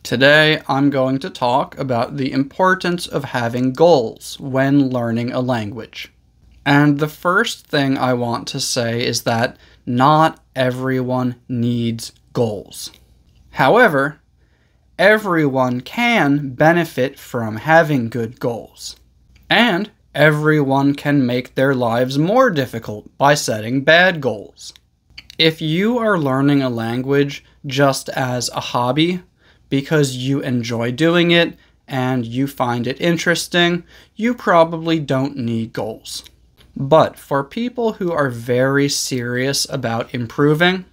Today, I'm going to talk about the importance of having goals when learning a language. And the first thing I want to say is that not everyone needs goals. However, everyone can benefit from having good goals. And everyone can make their lives more difficult by setting bad goals. If you are learning a language just as a hobby, because you enjoy doing it and you find it interesting, you probably don't need goals. But for people who are very serious about improving,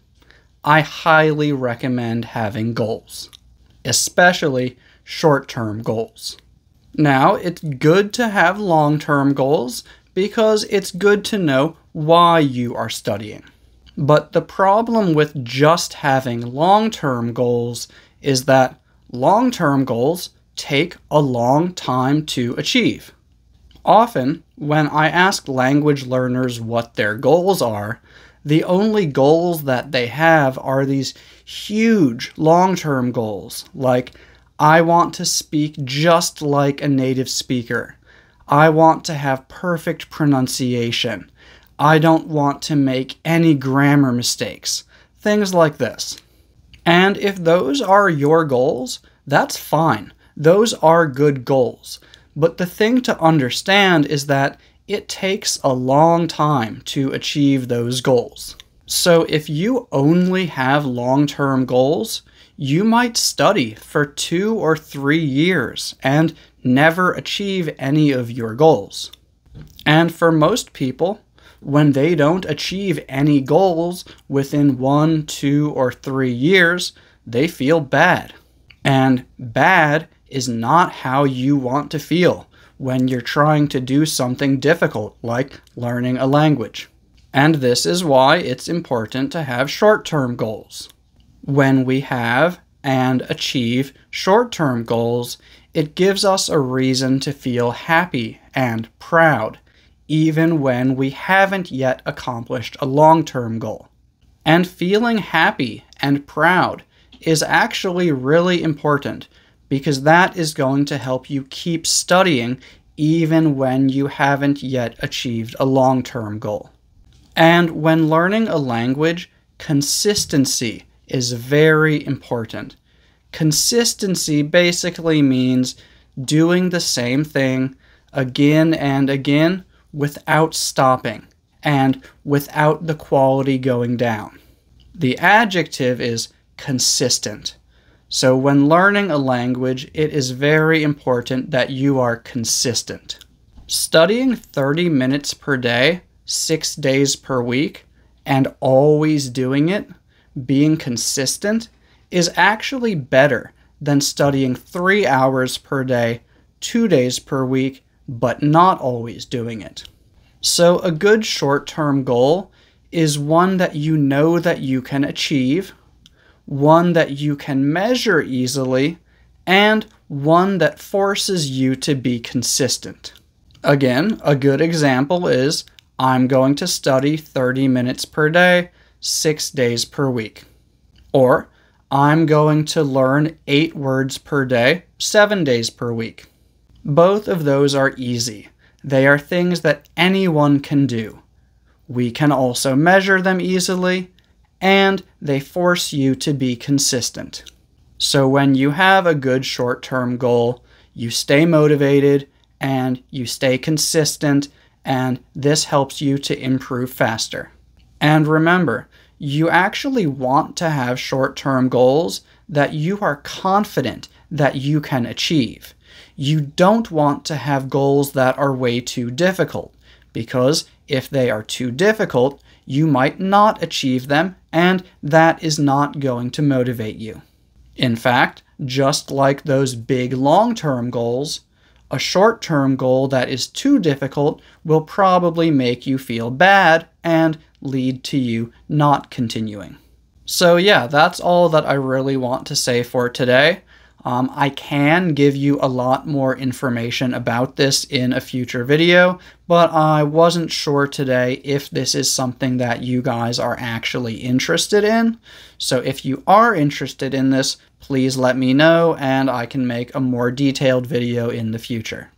I highly recommend having goals, especially short-term goals. Now, it's good to have long-term goals because it's good to know why you are studying. But the problem with just having long-term goals is that long-term goals take a long time to achieve. Often, when I ask language learners what their goals are, the only goals that they have are these huge long-term goals, like, I want to speak just like a native speaker. I want to have perfect pronunciation. I don't want to make any grammar mistakes. Things like this. And if those are your goals, that's fine. Those are good goals. But the thing to understand is that it takes a long time to achieve those goals. So if you only have long-term goals, you might study for 2 or 3 years and never achieve any of your goals. And for most people, when they don't achieve any goals within 1, 2, or 3 years, they feel bad. And bad is not how you want to feel when you're trying to do something difficult, like learning a language. And this is why it's important to have short-term goals. When we have and achieve short-term goals, it gives us a reason to feel happy and proud, even when we haven't yet accomplished a long-term goal. And feeling happy and proud is actually really important because that is going to help you keep studying even when you haven't yet achieved a long-term goal. And when learning a language, consistency is very important. Consistency basically means doing the same thing again and again without stopping and without the quality going down. The adjective is consistent. So when learning a language, it is very important that you are consistent. Studying 30 minutes per day, 6 days per week, and always doing it, being consistent, is actually better than studying 3 hours per day, 2 days per week, but not always doing it. So a good short-term goal is one that you know that you can achieve, one that you can measure easily, and one that forces you to be consistent. Again, a good example is, I'm going to study 30 minutes per day, 6 days per week. Or, I'm going to learn 8 words per day, 7 days per week. Both of those are easy. They are things that anyone can do. We can also measure them easily, and they force you to be consistent. So when you have a good short-term goal, you stay motivated, and you stay consistent, and this helps you to improve faster. And remember, you actually want to have short-term goals that you are confident that you can achieve. You don't want to have goals that are way too difficult, because if they are too difficult, you might not achieve them, and that is not going to motivate you. In fact, just like those big long-term goals, a short-term goal that is too difficult will probably make you feel bad and lead to you not continuing. So yeah, that's all that I really want to say for today. I can give you a lot more information about this in a future video, but I wasn't sure today if this is something that you guys are actually interested in. So if you are interested in this, please let me know and I can make a more detailed video in the future.